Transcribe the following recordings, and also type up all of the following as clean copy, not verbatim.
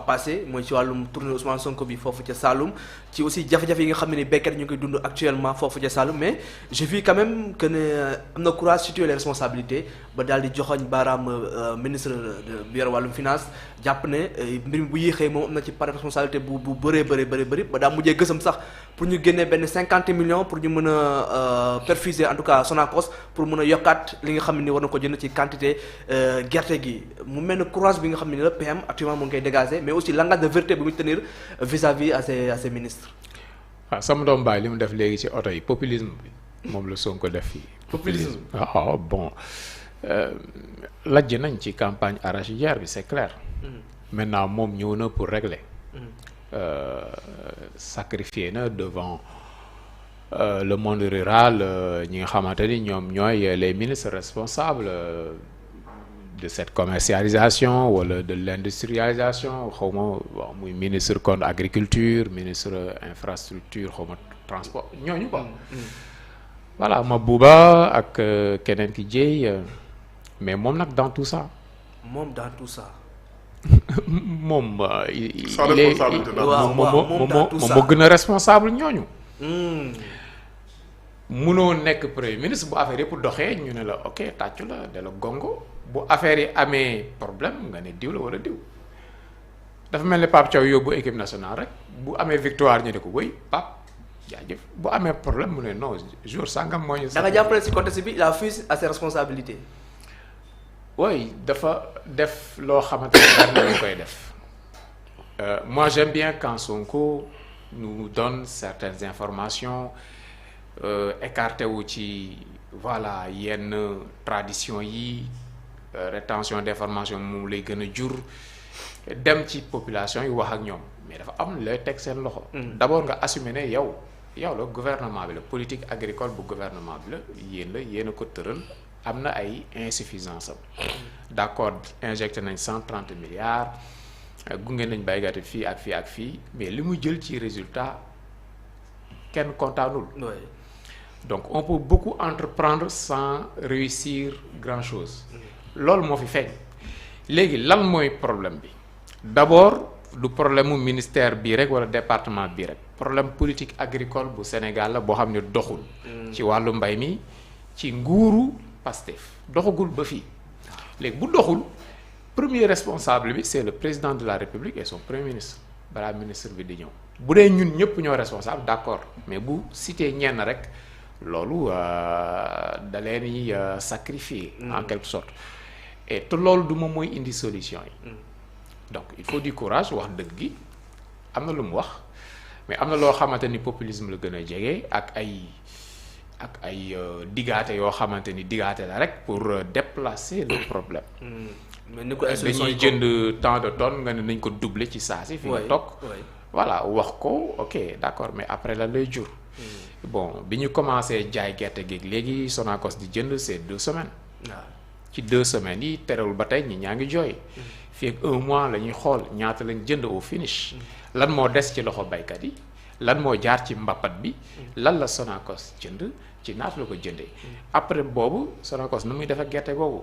passé mooy ci wàllum tournée Ousmane Sonko bi foofu ca Saloum ci aussi jafe-jafe yi nga xam ne ni béykat ñu ngi koy dund actuellement foofu ca Saloum mais je vis quand même que ne am na courage situer les responsabilités ba daal di joxoñ baaraam ministre bi yor wàllum finance jàpp ne mbir mi bu yéexee moom am na ci part responsabilité bu bëree bëri ba daa mujjee gësam sax pour ñu génnee benn 50 millions pour ñu mën a perfuser en tout cas Sonacos pour mën a yokkaat li nga xam ne ni war na ko jënd ci quantité gerte gi mu mel ne courage bi nga xam ne ni la PM actuellement mu ngi koy dégager mais aussi langage de vérité bu muy tenir vis-à-vis à ses ministres. waaw sama doom baay li mu def léegi ci oto yi populisme bi moom la Sonko def fii. populisme waaw bon lajj nañ ci campagne arachidière bi c'est clair. Maintenant moom ñëw na pour régler. Sacrifié na devant le monde rural ñi nga xamante ni ñoom ñooy les ministres responsables de cette commercialisation wala de l'industrialisation xaw ma bon muy ministre kon agriculture ministre infrastructure xaw ma transport ñooñu quoi. Voilà Mabouba ak keneen ki Dieye mais moom nag dans tout ça. moom dans tout ça. moom moom moo gën a responsable ñooñu. munoo nekk premier ministre bu affaire yëpp doxee ñu ne la ok tàccu la de la gongo bu affaire yi amee problème nga ne diw la wala diw dafa mel ni Pape Thiaw yóbbu équipe nationale rek bu amee victoire ñu ne ko wéy Pape jaajëf bu amee problème mu ne non jour sangam moo ñu. da nga jàppale si contexte bi il a fui à ses responsabilités. oui dafa def loo xamante ne dañ koy def moi j'aime bien quand Sonko nous donne certaines informations écarté wu ci voilà yenn tradition yi rétention d'information moom lay gën a jur dem ci population yi wax ak ñoom mais dafa am lay teg seen loxo. D'abord nga assumer ne yow la gouvernement bi la politique agricole bu gouvernement bi la yéen a ko tëral. am na ay insuffisance am d'accord injecté nañ 130 milliards gunge nañ baykat fii ak fii mais li mu jël ci résultat kenn kontaanul. Donc on peut beaucoup entreprendre sans réussir grand-chose. Loolu moo fi feeñ léegi lan mooy problème bi d'abord du problème mu ministère bii rek wala département bii rek problème politique agricole bu Sénégal la boo xam ne doxul. ci wàllu mbay mi ci nguuru Pastef doxagul ba fii léegi bu doxul premier responsable bi c'est le président de la République et son premier ministre balaa ministre bi di ñëw bu dee ñun ñëpp ñoo responsable d'accord mais bu cité ñenn rek loolu da leen di sacrifier en quelque sorte et te loolu du moom mooy indi solution yi donc il faut du courage wax dëgg gi am na lu mu wax mais am na loo xamante ni populisme la gën a jege ak ay digaate yoo xamante ni digaate la rek pour déplacer le problème. mais ni ko ay dañuy jënd tant de tonnes nga ne nañ ko doubler ci saa si. fi nga toog voilà wax ko ok d'accord mais après la lay jur. bon bi ñu commencé jaay gerte gi léegi Sonacos di jënd c'est 2 semaines. ci 2 semaines yi terewul ba tey ñaa ngi jooy. fii ak 1 mois la ñuy xool ñaata lañ jënd au finish. lan moo des ci loxo baykat yi. lan moo jaar ci mbappat bi. lan la Sonacos jënd ci naata la ko jëndee. après boobu Sonacos nu muy def ak gerte googu.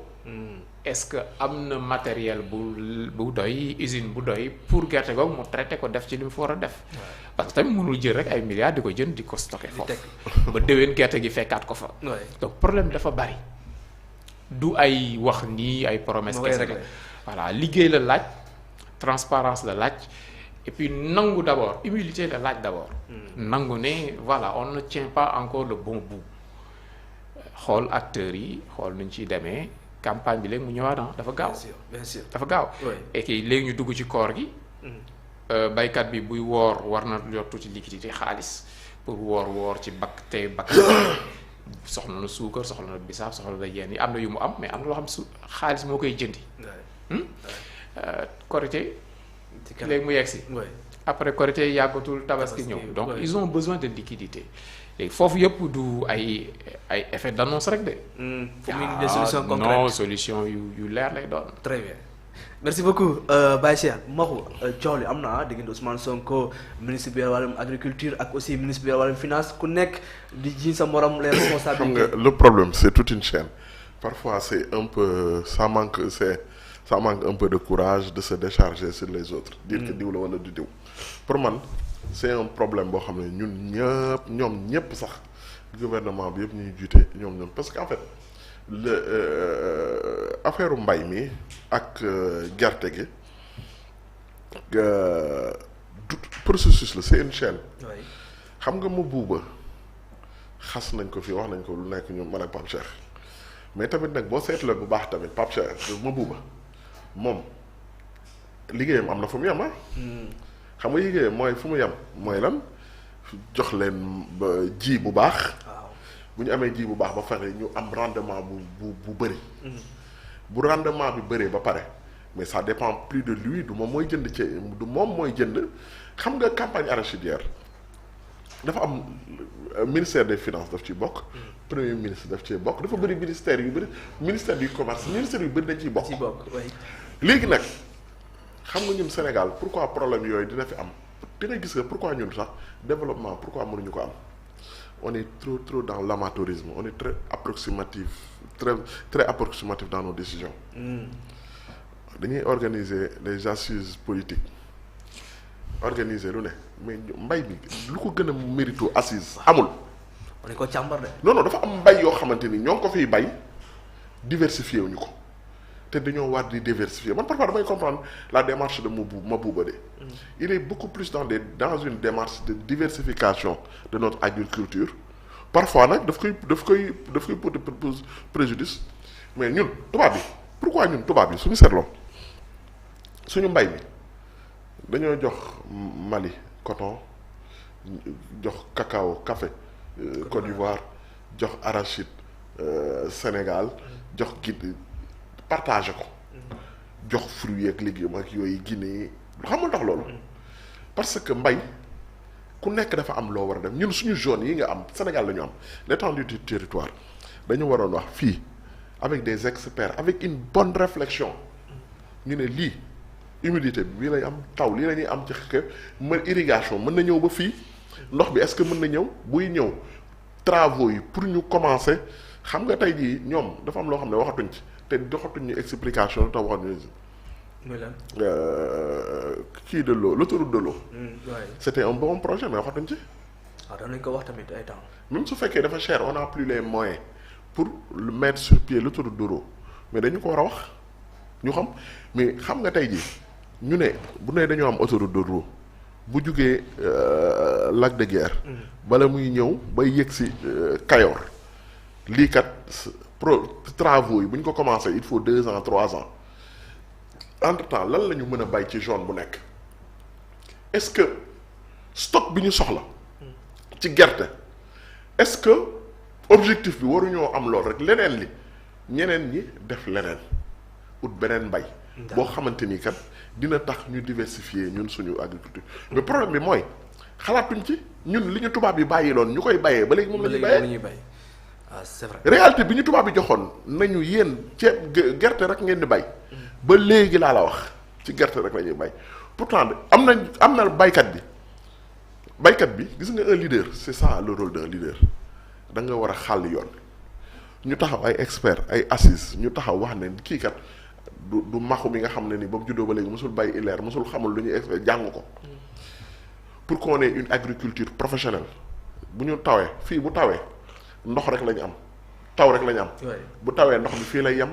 est-ce que am na matériel bu doy usine bu doy pour gerte googu mu traité ko def ci li mu fa war a def. parce que tamit mënul jël rek ay milliards di ko jënd di ko stocké foofu. ba déwén gerte gi fekkaat ko fa. donc problème dafa bari. du ay wax nii ay promesses. kese la voilà liggéey la laaj transparence la laaj. et puis nangu d'abord humilité la laaj d'abord. nangu ne voilà on ne tient pas encore le bon bout. xool acteurs yi xool nuñ ciy demee campagne bi léegi mu ñëwaat dafa gaaw. bien sûr dafa gaaw. et que léegi ñu dugg ci koor gi. baykat bi buy woor war na yor tuuti liquidité xaalis pour woor ci bakk soxla na suukar soxla na bisaab soxla na yenn yi am na yu mu am mais am na loo xam xaalis moo koy jëndi. Korité léegi mu yegg si. après Korité yàggatul tabaski ñëw donc ils ont besoin de liquidité léegi foofu yëpp du ay effet d'annonce rek de. des solutions concrètes non solution yu leer lay doon. très bien merci beaucoup Baye Cheikh Maxu coow li am na diggante Ousmane Sonko ministre bi wàllum agriculture ak aussi ministre bi wàllum finance ku nekk di jiiñ sa morom les responsabilités. xam nga le problème c'est toute une chaîne parfois c'est un peu ça manque ça manque un peu de courage de se décharger sur les autres. dire que diw la wala du diw. pour man c'est un problème boo xam ne ñoom ñëpp sax gouvernement bi yëpp ñuy jiite ñoom parce que en fait affaire mbay mi ak gerte gi du processus la c'est une chaîne. xam nga ma buuba xas nañ ko fii wax nañ ko lu nekk ñu man ak Pape Cheikh mais tamit nag boo seetlee bu baax tamit Pape Cheikh ma buuba moom liggéeyam am na fu mu yem xam nga liggéeyam mooy fu mu yem mooy lan jox leen ba ji bu baax. bu ñu amee ji bu baax ba fexe ñu am rendement bu bëri. bu rendement bi bëree ba pare mais ça dépend plus de lui du moom mooy jënd du moom mooy jënd xam nga campagne arachidière dafa am ministère des finances daf ciy bokk. premier ministre daf ciy bokk dafa bëri ministère yu bëri ministère du commerce ministère yu bëri dañ ciy bokk. léegi nag xam nga ñun Sénégal pourquoi problème yooyu dina fi am dina gis que pourquoi ñun sax développement pourquoi mënuñu ko am. on est trop dans l'amateurisme on est très approximatif dans nos décisions. dañuy organiser les assises politiques organiser lu ne mais mbay bi lu ko gën a mérito assise amul. dañ ko càmbar de. non dafa am mbay yoo xamante ni ñoo ngi ko fiy bay diversifié wuñu ko te dañoo war di diversifier man parfois damay comprendre la démarche de Mabouba de. il est beaucoup plus dans une démarche de diversification de notre agriculture parfois nag daf koy porter préjudice mais ñun tubaab bi pourquoi ñun tubaab bi suñu seetloo suñu mbay mi dañoo jox Mali coton jox cacao café Côte d'Ivoire jox arachide Sénégal jox Guinée partagé ko jox fruits ak légumes ak yooyu Guinée xamul tax loolu parce que mbay ku nekk dafa am loo war a def ñun suñu zone yi nga am Sénégal la ñu am l'étendue du territoire dañu waroon wax fii avec des experts avec une bonne réflexion ñu ne lii humidité bi lay am taw lii la ñuy am ci irrigation mën na ñëw ba fii ndox bi est-ce que mën na ñëw buy ñëw travaux yi pour ñu commencer xam nga tey jii ñoom dafa am loo xam ne waxatuñ ci te doxatuñ ñu explication lu tax waxatuñu kii de l'eau l'autoroute de l'eau. C'était un bon projet mais waxatuñ ci. waaw dañ ko wax tamit ay temps. même su fekkee dafa cher on n'a plus les moyens pour le mettre sur pied l'autoroute de l'eau mais dañu ko war a wax ñu xam mais xam nga tey jii ñu ne bu ne dañoo am autoroute de l'eau bu jugee lac de Guiers. bala muy ñëw bay yëg si Kayor lii kat travaux yi bu ñu ko commencé il faut 2 ans 3 ans. entre temps lan la ñu mën a bay ci zone bu nekk est-ce que stock bi ñu soxla ci gerte est-ce que objectif bi waruñoo am lool rek leneen li ñeneen ñi def leneen ut beneen mbay boo xamante ni kat dina tax ñu diversifier ñun suñu agriculture mais problème bi mooy xalaatuñ ci ñun li ñu tubaab yi bàyyi loon ñu koy bayee ba léegi moom la ñuy bayee c'est vrai réalité bi ñu tubaab yi joxoon nañu yéen ceeb gerte rek ngeen di bay ba léegi laa la wax ci gerte rek la ñuy bay pourtant am na baykat bi gis nga un leader c'est ça le rôle d'un leader da nga war a xàll yoon ñu taxaw ay experts ay assises ñu taxaw wax ne kii kat du maxu mi nga xam ne ni ba mu juddoo ba léegi mosul bay ileer mosul xamul lu ñuy expert jàng ko pour qu'on ait une agriculture professionnelle bu ñu tawee fii bu tawee ndox rek la ñu am taw rek la ñu am bu tawee ndox bi fii lay yem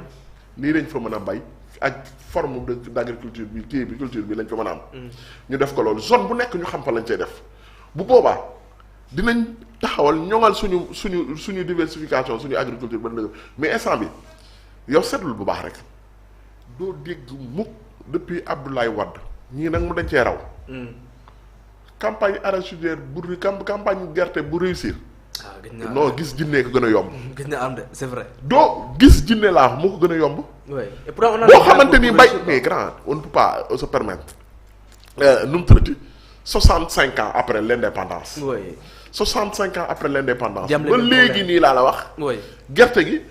lii lañ fa mën a bay ak forme d'agriculture bi kii bi culture bi lañ fa mën a am ñu def ko loolu zone bu nekk ñu xam fa lañ cay def bu boobaa dinañ taxawal ñoŋal suñu diversification suñu agriculture ba dëgg mais instant bi yow seetlul bu baax rek doo dégg mukk depuis Abdoulaye Wade ñii nag mu dañ cee raw campagne arachidière bu campagne gerte bu réussir non gis jinne ko gën a yomb. gis na am de c'est vrai. doo gis jinne laa moo ko gën a yomb. oui et boo xamante ni bay mais grand on ne peut pas se permettre nu mu tuddati 65 ans après l'indépendance. oui 65 ans après l'indépendance. ba léegi nii laa la wax. oui gerte gi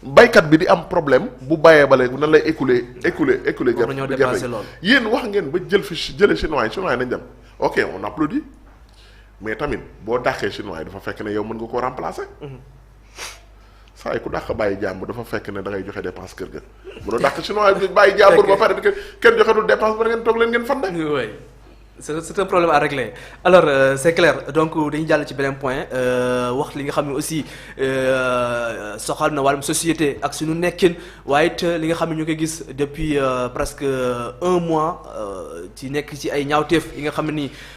baykat bi di am problème bu bayee ba léegi nan lay écouler gerte gi yéen wax ngeen ba jële chinois yi nañ dem ok on applaudit. mais tamit boo dàqee chinois yi dafa fekk ne yow mën nga koo remplacer. saa yi ku dàq bàyyi jàmbur dafa fekk ne da ngay joxe dépense kër ga. mun a dàq chinois bi bàyyi jàmbur ba pare kenn joxetul dépense ba ngeen toog leen ngeen fande. oui c'est un problème à régler alors c'est clair donc dañuy jàll ci beneen point wax li nga xam ne aussi soxal na wàllum société ak suñu nekkin waaye it li nga xam ne ñu koy gis depuis presque un mois ci nekk ci ay ñaawteef yi nga xam ne nii